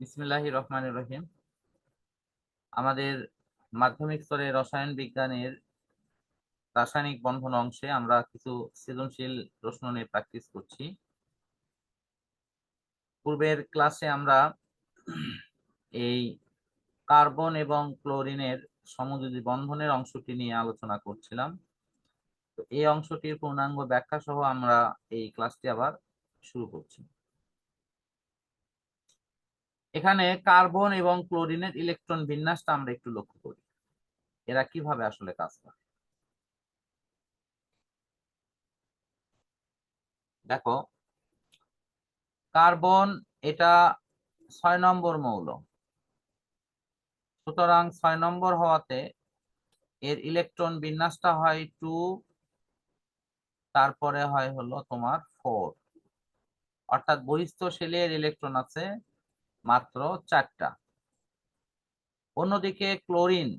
বিসমিল্লাহির রহমানির রহিম। আমাদের মাধ্যমিক স্তরে রসায়ন বিজ্ঞানের রাসায়নিক বন্ধন অংশে আমরা কিছু সৃজনশীল প্রশ্ন নিয়ে প্র্যাকটিস করছি। পূর্বের ক্লাসে আমরা এই কার্বন এবং ক্লোরিনের সমযোজী বন্ধনের অংশটি নিয়ে আলোচনা করছিলাম। তো এই অংশটির পূর্ণাঙ্গ ব্যাখ্যা সহ আমরা এই ক্লাসটি আবার শুরু করছি। এখানে কার্বন এবং ক্লোরিনের ইলেকট্রন বিন্যাসটা আমরা একটু লক্ষ্য করি, এরা কিভাবে আসলে কাজ করে। দেখো, কার্বন এটা 6 নম্বর মৌল, সুতরাং 6 নম্বর হওয়াতে এর ইলেকট্রন বিন্যাসটা হয় 2, তারপরে হয় হলো তোমার 4, অর্থাৎ বহিস্থ শেলে এর ইলেকট্রন আছে মাত্র 4টা। অন্যদিকে ক্লোরিন,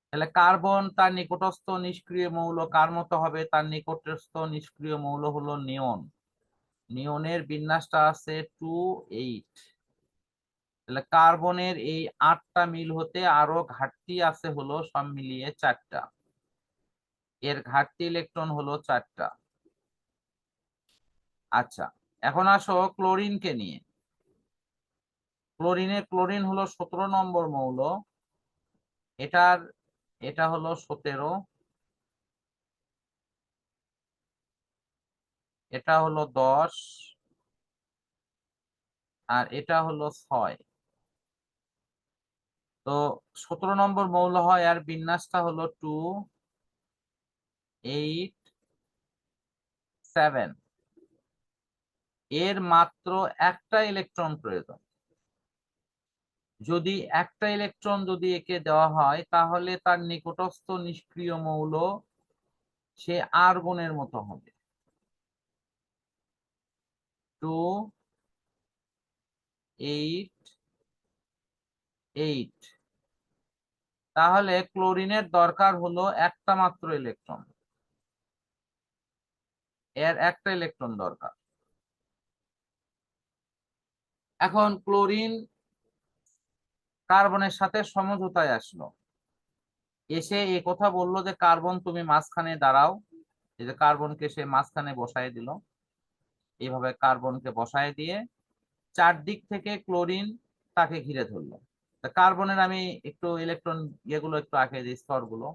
তাহলে কার্বন তার নিকটস্থ নিষ্ক্রিয় মৌল কার মতো হবে? তার নিকটস্থ নিষ্ক্রিয় মৌল হলো নিয়ন। নিয়নের বিন্যাসটা আছে 2, 8। তাহলে কার্বনের এই 8টা মিল হতে আরো ঘাটতি আছে হলো সব মিলিয়ে 4টা। এর ঘাটতি ইলেকট্রন হলো 4টা। আচ্ছা, এখন আসো ক্লোরিনকে নিয়ে। ক্লোরিন হলো 17 নম্বর মৌল, এটা হলো 17, এটা হলো 10, আর এটা হলো 6। তো 17 নম্বর মৌল হয়, আর বিন্যাসটা হলো 2, 8, 7। এর মাত্র একটা ইলেকট্রন প্রয়োজন। যদি একটা ইলেকট্রন যদি একে দেওয়া হয়, তাহলে তার নিকটস্থ নিষ্ক্রিয় মৌল সে আর্গনের মতো হবে, 2, 8, 8। তাহলে ক্লোরিনের দরকার হলো একটা মাত্র ইলেকট্রন, এর একটা ইলেকট্রন দরকার। এখন ক্লোরিন কার্বনের সাথে সমঝোতায় আসলো, এসে এই কথা বললো যে কার্বন তুমি মাঝখানে দাঁড়াও। এই যে কার্বনকে সে মাঝখানে বসায় দিল, এইভাবে কার্বনকে বসায় দিয়ে চারদিক থেকে ক্লোরিন তাকে ঘিরে ধরলো। কার্বনের আমি একটু ইলেকট্রন ইয়েগুলো একটু আঁকে দিই, স্তরগুলো।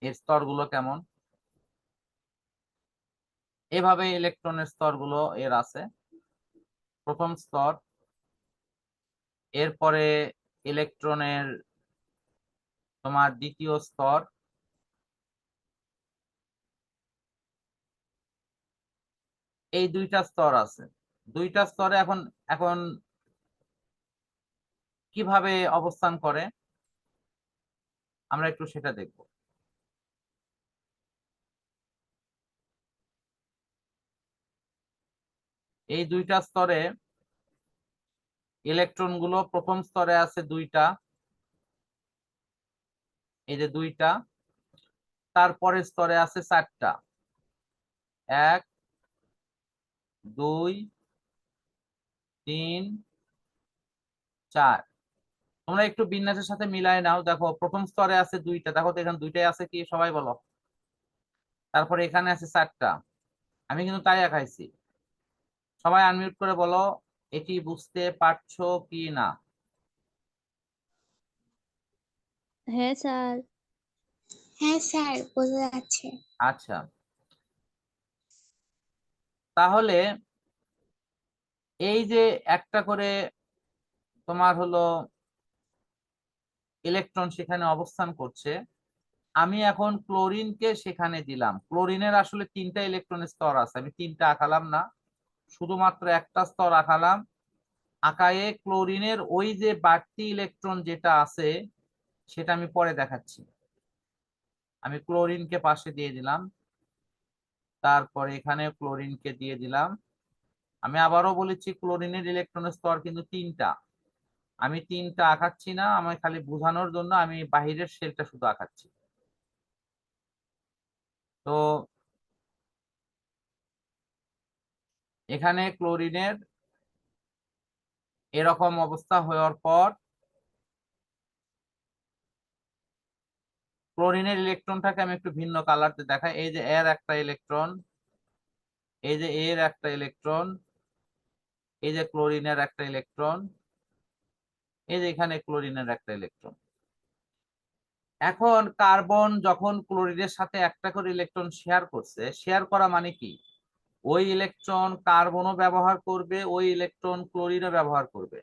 এর স্তরগুলো কেমন, এভাবে ইলেকট্রনের স্তরগুলো এর আছে। প্রথম স্তর, এরপরে ইলেকট্রনের তোমার দ্বিতীয় স্তর, এই দুইটা স্তর আছে। দুইটা স্তরে এখন এখন কিভাবে অবস্থান করে আমরা একটু সেটা দেখব। এই দুইটা স্তরে ইলেকট্রন গুলো প্রথম স্তরে আছে 2টা, এই যে 2টা। তারপরের স্তরে আছে 4টা, 1, 2, 3, 4। তোমরা একটু বিন্যাসের সাথে মিলাই নাও। দেখো, প্রথম স্তরে আছে 2টা, দেখো তো এখানে 2টাই আছে কি, সবাই বলো। তারপরে এখানে আছে 4টা, আমি কিন্তু তাই আঁকাইছি। সবাই আনমিউট করে বলো এটি বুঝতে পারছো কি না। হ্যাঁ স্যার। হ্যাঁ স্যার, বোঝা যাচ্ছে। আচ্ছা, তাহলে এই যে একটা করে তোমার হলো ইলেকট্রন সেখানে অবস্থান করছে, আমি এখন ক্লোরিনকে সেখানে দিলাম। ক্লোরিনের আসলে 3টা ইলেকট্রনের স্তর আছে, আমি 3টা আঁকালাম না, শুধুমাত্র একটা স্তর আঁকালাম। আঁকায়ে ক্লোরিনের ওই যে বাড়তি ইলেকট্রন যেটা আছে সেটা আমি পরে দেখাচ্ছি। আমি ক্লোরিনকে পাশে দিয়ে দিলাম, তারপরে এখানে ক্লোরিনকে দিয়ে দিলাম। আমি আবারও বলেছি ক্লোরিনের ইলেকট্রনের স্তর কিন্তু 3টা। আমি 3টা আঁকাচ্ছি না, আমি খালি বোঝানোর জন্য আমি বাহিরের শেলটা শুধু আঁকাচ্ছি। তো এখানে ক্লোরিনের এরকম অবস্থা হওয়ার পর ক্লোরিনের ইলেকট্রনটাকে আমি একটু ভিন্ন কালার দিয়ে দেখাই। এই যে এর একটা ইলেকট্রন, এই যে এর একটা ইলেকট্রন, এই যে ক্লোরিনের একটা ইলেকট্রন, এই যে এখানে ক্লোরিনের একটা ইলেকট্রন। এখন কার্বন যখন ক্লোরিনের সাথে একটা করে ইলেকট্রন শেয়ার করছে, শেয়ার করা মানে কি, ওই ইলেকট্রন কার্বনও ব্যবহার করবে, ওই ইলেকট্রন ক্লোরিনও ব্যবহার করবে।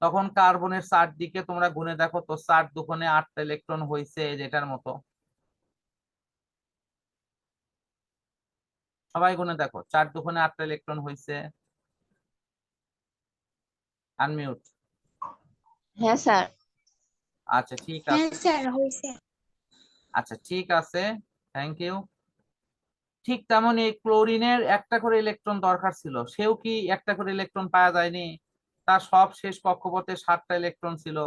তখন কার্বনের চারদিকে তোমরা গুণে দেখো তো, 4 দুগুণে 8টা ইলেকট্রন হয়েছে যেটার মতো। সবাই গুণে দেখো, 4 দুগুণে 8টা ইলেকট্রন হয়েছে। আনমিউট। হ্যাঁ স্যার। আচ্ছা ঠিক হ্যাঁ আছে, স্যার হয়েছে। আচ্ছা ঠিক আছে, থ্যাংক ইউ। ঠিক তেমন এই ক্লোরিনের একটা করে ইলেকট্রন দরকার ছিল, সেও কি একটা করে ইলেকট্রন পাওয়া যায়নি? তার সব শেষ কক্ষপথে 7টা ইলেকট্রন ছিল,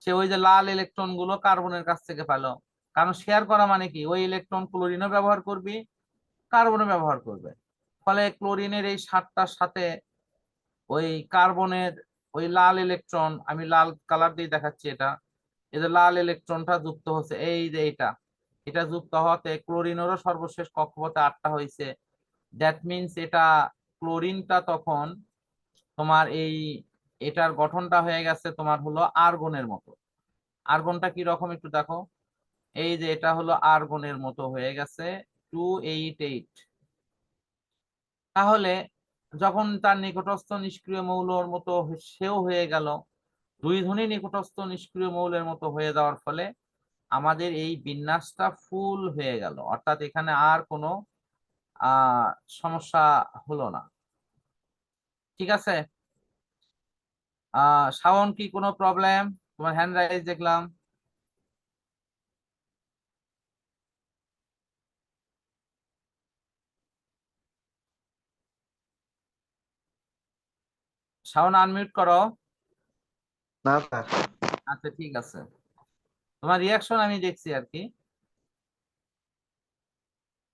সে ওই যে লাল ইলেকট্রন গুলো কার্বনের কাছ থেকে পেল। কারণ শেয়ার করা মানে কি, ওই ইলেকট্রন ক্লোরিনও ব্যবহার করবি, কার্বনও ব্যবহার করবে। ফলে ক্লোরিনের এই 7টার সাথে ওই কার্বনের ওই লাল ইলেকট্রন, আমি লাল কালার দিয়ে দেখাচ্ছি, এটা এই যে লাল ইলেকট্রনটা যুক্ত হচ্ছে, এই যে এটা যুক্ত হতে ক্লোরিনেরও সর্বশেষ কক্ষপথে 8টা হয়েছে। দ্যাট মিনস এটা ক্লোরিনটা তখন তোমার এই এটার গঠনটা হয়ে গেছে তোমার হলো আর্গনের মতো। আর্গনটা কি রকম একটু দেখো, এই যে এটা হলো আর্গনের মতো হয়ে গেছে 288। তাহলে যখন তার নিকটস্থ নিষ্ক্রিয় মৌলর মতো সেও হয়ে গেল, দুই ধনী নিকটস্থ নিষ্ক্রিয় মৌলের মতো হয়ে যাওয়ার ফলে আমাদের এই বিন্যাসটা ফুল হয়ে গেল, অর্থাৎ এখানে আর কোনো সমস্যা হলো না। ঠিক আছে, শাওন কি কোনো প্রবলেম? তোমার হ্যান্ড রাইজ দেখলাম। শাওন আনমিউট করো। না স্যার। আচ্ছা ঠিক আছে, তোমার রিয়াকশন আমি দেখছি আর কি।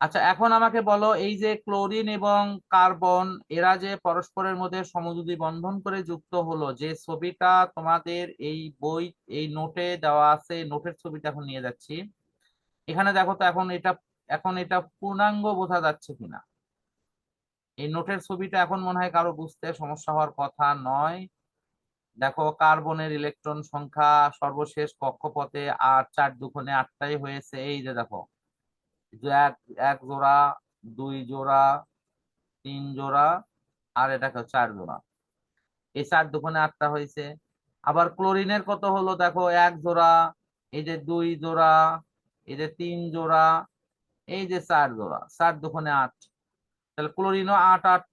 আচ্ছা এখন আমাকে বলো, এই যে ক্লোরিন এবং কার্বন এরা যে পরস্পরের মধ্যে সমযোজী বন্ধন করে যুক্ত হলো, যে ছবিটা তোমাদের এই বই এই নোটে দেওয়া আছে, নোটের ছবিটা এখন নিয়ে যাচ্ছি। এখানে দেখো তো, এখন এটা পূর্ণাঙ্গ বোঝা যাচ্ছে কিনা। এই নোটের ছবিটা এখন মনে হয় কারো বুঝতে সমস্যা হওয়ার কথা নয়। দেখো কার্বনের ইলেকট্রন সংখ্যা সর্বশেষ কক্ষপথে 8, 4 দুগুণে 8টাই হয়েছে। এই যে দেখো, যে এক জোড়া, 2 জোড়া, 3 জোড়া, আর এটাকে 4 জোড়া, এই 4 দুগুণে 8টা হয়েছে। আবার ক্লোরিনের কত হলো দেখো, 1 জোড়া, এই যে 2 জোড়া, এই যে 3 জোড়া, এই যে 4 জোড়া, 4 দুগুণে 8। তাহলে ক্লোরিনও 8 8।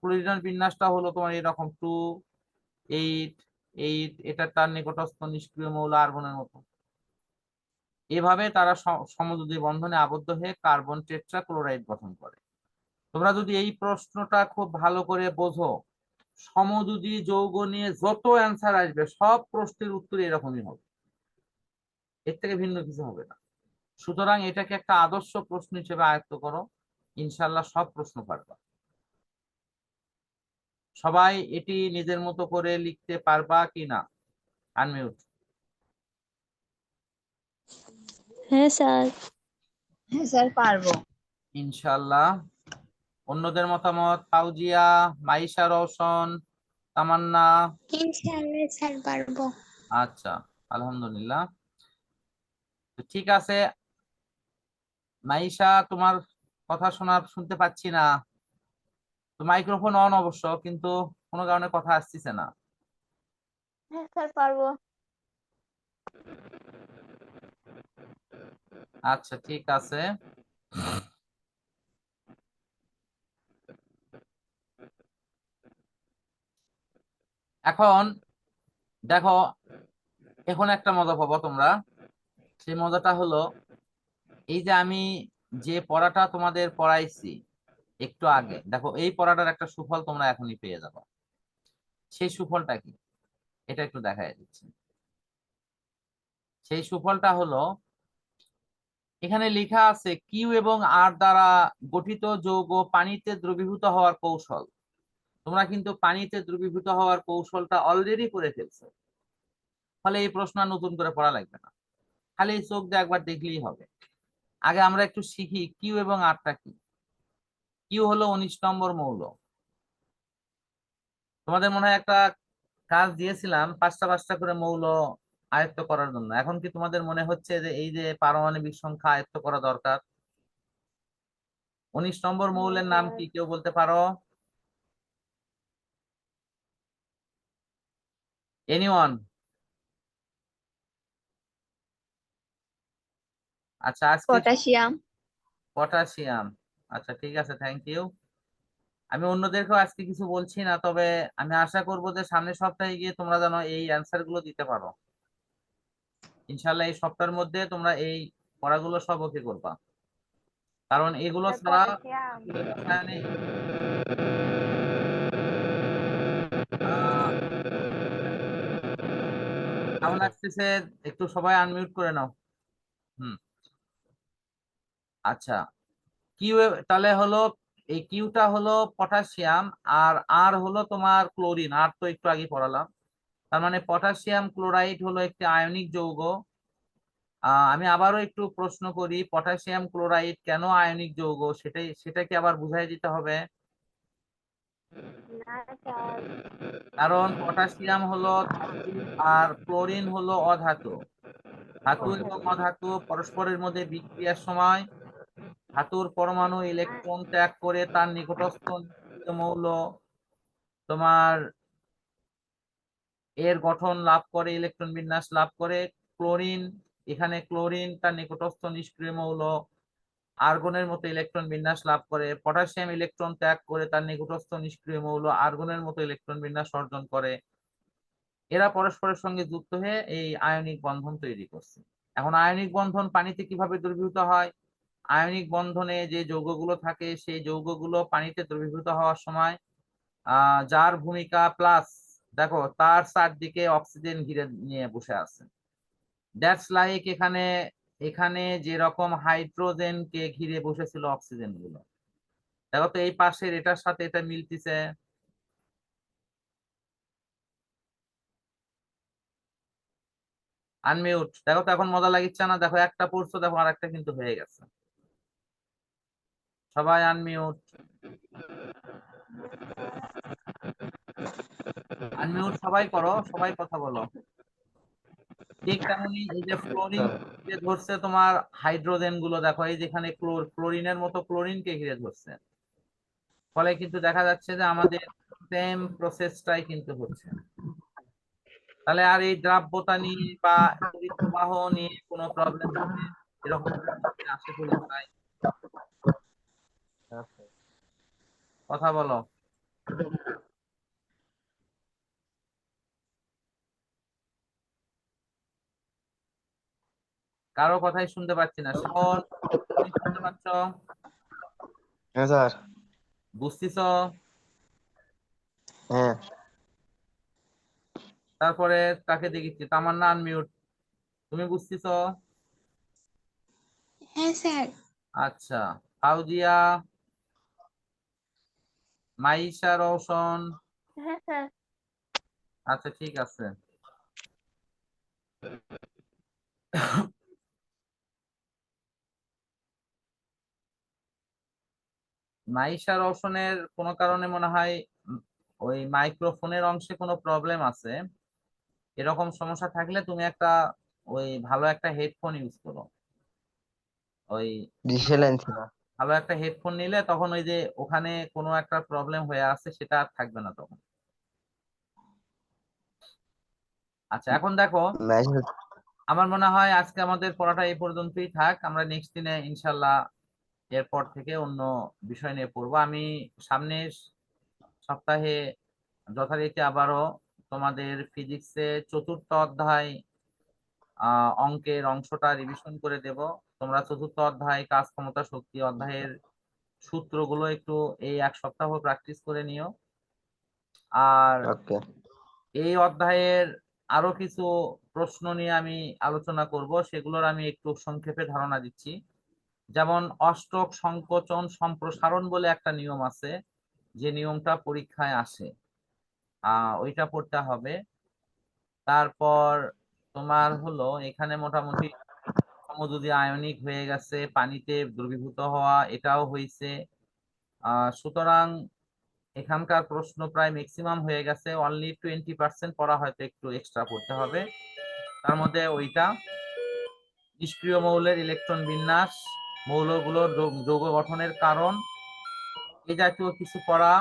ক্লোরিনের বিন্যাসটা হলো তোমার এরকম 2 8 8, এটা তার নিকটস্থ নিষ্ক্রিয় মৌল আর্গনের মতো। এভাবে তারা সমযোজী বন্ধনে আবদ্ধ হয়ে কার্বন টেট্রা ক্লোরাইড গঠন করে। তোমরা যদি এই প্রশ্নটা খুব ভালো করে বোঝো, সমযোজী যৌগ নিয়ে যত অ্যান্সার আসবে সব প্রশ্নের উত্তর এরকমই হবে, এর থেকে ভিন্ন কিছু হবে না। সুতরাং এটাকে একটা আদর্শ প্রশ্ন হিসেবে আয়ত্ত করো, ইনশাল্লাহ সব প্রশ্ন পারবা। সবাই এটি নিজের মতো করে লিখতে পারবা কিনা? আনমিউট। হ্যাঁ স্যার। হ্যাঁ স্যার পারবো। ইনশাল্লাহ। অন্যদের মতামত? ফাউজিয়া, মাইশা রওশন, তামান্না? ইনশাআল্লাহ স্যার পারবো। আচ্ছা, আলহামদুলিল্লাহ। তো ঠিক আছে, মাইশা তোমার কথা শুনতে পাচ্ছি না। তো মাইক্রোফোন অন অবশ্য, কিন্তু কোনো কারণে কথা আসতেছে না। হ্যাঁ স্যার পারবো। আচ্ছা ঠিক আছে, এখন দেখো, এখন একটা মজা পাবো তোমরা। সেই মজাটা হলো, এই যে আমি যে পড়াটা তোমাদের পড়াইছি একটু আগে, দেখো এই পড়াটার একটা সুফল তোমরা এখনই পেয়ে যাবে। সেই সুফলটা কি, এটা একটু দেখাই দিচ্ছি। সেই সুফলটা হলো, এখানে লেখা আছে কিউ এবং আর দ্বারা গঠিত যৌগ পানিতে দ্রবীভূত হওয়ার কৌশল। তোমরা কিন্তু পানিতে দ্রবীভূত হওয়ার কৌশলটা অলরেডি করে ফেলছো, ফলে এই প্রশ্ন আর নতুন করে পড়া লাগবে না, খালি চোখ দিয়ে একবার দেখলেই হবে। আগে আমরা একটু শিখি কিউ এবং আরটা কি। কিউ হলো 19 নম্বর মৌল। তোমাদের মনে হয় একটা কাজ দিয়েছিলাম 5টা 5টা করে মৌল আয়ত্ত করার জন্য। এখন কি তোমাদের মনে হচ্ছে যে এই যে পারমাণবিক সংখ্যা আয়ত্ত করা দরকার? 19 নম্বর মৌলের নাম কি কেউ বলতে পারো? এনিওয়ান? আচ্ছা আজকে পটাশিয়াম। পটাশিয়াম। আচ্ছা ঠিক আছে, থ্যাংক ইউ। আমি অন্যদেরকেও আজকে কিছু বলছি না, তবে আমি আশা করব যে সামনের সপ্তাহে গিয়ে তোমরা যেন এই অ্যান্সার গুলো দিতে পারো। ইনশাল্লাহ এই সপ্তাহের মধ্যে তোমরা এই পড়াগুলো সব ওকে করবা, কারণ এগুলো ছাড়া রসায়নে সাউন্ড আসতেছে, একটু সবাই আনমিউট করে নাও। হুম, আচ্ছা। কিউ তাহলে হলো, এই কিউটা হলো পটাশিয়াম, আর আর হলো তোমার ক্লোরিন। আর তো একটু আগে পড়ালাম। তার মানে পটাশিয়াম ক্লোরাইড হলো একটি আয়নিক যৌগ। আমি আবারও একটু প্রশ্ন করি, পটাশিয়াম ক্লোরাইড কেন আয়নিক যৌগ সেটাকে আবার বুঝাই দিতে হবে। কারণ পটাশিয়াম হলো ধাতু আর ক্লোরিন হলো অধাতু। ধাতু এবং অধাতু পরস্পরের মধ্যে বিক্রিয়ার সময় ধাতুর পরমাণু ইলেকট্রন ত্যাগ করে তার নিকটস্থ নিষ্ক্রিয় মৌল তোমার এর গঠন লাভ করে, ইলেকট্রন বিন্যাস লাভ করে। ক্লোরিন, এখানে ক্লোরিন তার নিকটস্থ নিষ্ক্রিয় মৌল আর্গনের মতো ইলেকট্রন বিন্যাস লাভ করে। পটাশিয়াম ইলেকট্রন ত্যাগ করে তার নিকটস্থ নিষ্ক্রিয় মৌল আর্গনের মতো ইলেকট্রন বিন্যাস অর্জন করে। এরা পরস্পরের সঙ্গে যুক্ত হয়ে এই আয়নিক বন্ধন তৈরি করছে। এখন আয়নিক বন্ধন পানিতে কিভাবে দ্রবীভূত হয়? আয়নিক বন্ধনে যে যৌগগুলো থাকে সেই যৌগগুলো পানিতে দ্রবীভূত হওয়ার সময় যার ভূমিকা প্লাস, দেখো তার চারদিকে অক্সিজেন ঘিরে নিয়ে বসে আছে। দ্যাটস লাইক এখানে এখানে যেরকম হাইড্রোজেনকে ঘিরে বসেছিল অক্সিজেন গুলো, দেখো তো এই পাশের এটার সাথে এটা মিলতিছে। আনমিউট। দেখো তো এখন মজা লাগিচ্ছে না? দেখো একটা পড়ছো, দেখো আর একটা কিন্তু হয়ে গেছে। সবাই আনমিউট। আনমিউট সবাই করো, সবাই কথা বলো। ঠিক তেমনি এই যে ফ্লোরিন যে ধরছে তোমার হাইড্রোজেন গুলো, দেখো এই যেখানে ক্লোরিনের মতো ক্লোরিনকে ঘিরে ধরছে, ফলে কিন্তু দেখা যাচ্ছে যে আমাদের সেম প্রসেসটাই কিন্তু হচ্ছে। তাহলে আর এই দ্রাব্যতা নিয়ে বা তড়িৎ প্রবাহ নিয়ে কোনো প্রবলেম হবে এরকম আশা করি নাই। কথা বলো। কারো কথাই শুনতে পাচ্ছি না। শাওন, তুমি শুনতে পাচ্ছ? হ্যাঁ স্যার। বুঝতেছ? হ্যাঁ। তারপরে কাকে দেখেছি? তামান্না আনমিউট। তুমি বুঝতেছ? হ্যাঁ স্যার। আচ্ছা। ফাউজিয়া, মাইশা রওশন। হ্যাঁ স্যার। আচ্ছা ঠিক আছে। মাইশা রওশনের কোনো কারণে মনে হয় ওই মাইক্রোফোনের অংশে কোনো প্রবলেম আছে। এরকম সমস্যা থাকলে তুমি একটা ওই ভালো একটা হেডফোন ইউজ করো। ওই ডিসেল ছিল। ভালো একটা হেডফোন নিলে তখন ওই যে ওখানে কোনো একটা প্রবলেম হয়ে আছে সেটা আর থাকবে না তখন। আচ্ছা এখন দেখো, আমার মনে হয় আজকে আমাদের পড়াটা এই পর্যন্তই থাক। আমরা নেক্সট দিনে ইনশাল্লাহ এরপর থেকে অন্য বিষয় নিয়ে পড়বো। আমি সামনের সপ্তাহে যথারীতি আবারও তোমাদের ফিজিক্সের 4র্থ অধ্যায় অঙ্কের অংশটা রিভিশন করে দেব। তোমরা 4র্থ অধ্যায় কাজ ক্ষমতা শক্তি অধ্যায়ের সূত্রগুলো একটু এই এক সপ্তাহ প্র্যাকটিস করে নিও। আর ওকে। এই অধ্যায়ের আরো কিছু প্রশ্ন নিয়ে আমি আলোচনা করব, সেগুলোর আমি একটু সংক্ষেপে ধারণা দিচ্ছি। যেমন অষ্টক সংকোচন সম্প্রসারণ বলে একটা নিয়ম আছে। যে নিয়মটা পরীক্ষায় আসে ওইটা পড়তে হবে। তারপর তোমার হলো এখানে মোটামুটি যদি আয়নিক হয়ে গেছে, পানিতে দ্রবীভূত হওয়া এটাও হয়েছে। সুতরাং এখানকার প্রশ্ন প্রায় ম্যাক্সিমাম হয়ে গেছে, অনলি 20% পড়া হয়তো একটু এক্সট্রা পড়তে হবে। তার মধ্যে ওইটা নিষ্ক্রিয় মৌলের ইলেকট্রন বিন্যাস, মৌলগুলোর যৌগ গঠনের কারণ, এই জাতীয় কিছু পড়া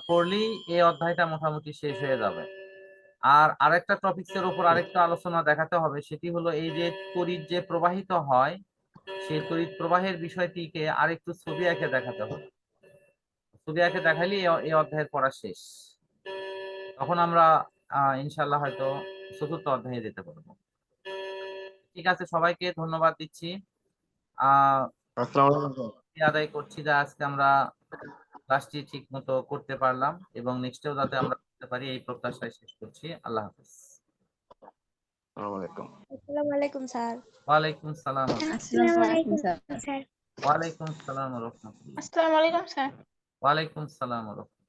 পড়লেই এই অধ্যায়টা মোটামুটি শেষ হয়ে যাবে। আর আরেকটা টপিকসের উপর আরেকটা আলোচনা দেখাতে হবে, সেটি হলো এই যে তড়িৎ যে প্রবাহিত হয়, সেই তড়িৎ প্রবাহের বিষয়টিকে আরেকটু ছবি এঁকে দেখাতে হবে। ছবি এঁকে দেখালেই এই অধ্যায়ের পড়া শেষ। তখন আমরা ইনশাল্লাহ হয়তো চতুর্থ অধ্যায়ে যেতে পারবো। ঠিক আছে, সবাইকে ধন্যবাদ দিচ্ছি। আসসালামু আলাইকুম। আদায় করছি যে আজকে আমরা ক্লাসটি ঠিক মতো করতে পারলাম এবং নেক্সটেও যাতে আমরা করতে পারি এই প্রত্যাশায় শেষ করছি। আল্লাহ হাফেজ। আসসালামু আলাইকুম। আসসালামু আলাইকুম স্যার। ওয়ালাইকুম সালাম। আসসালামু আলাইকুম স্যার। ওয়ালাইকুম সালাম ওয়া রাহমাতুল্লাহ। আসসালামু আলাইকুম স্যার। ওয়ালাইকুম সালাম ওয়া রাহমাতুল্লাহ।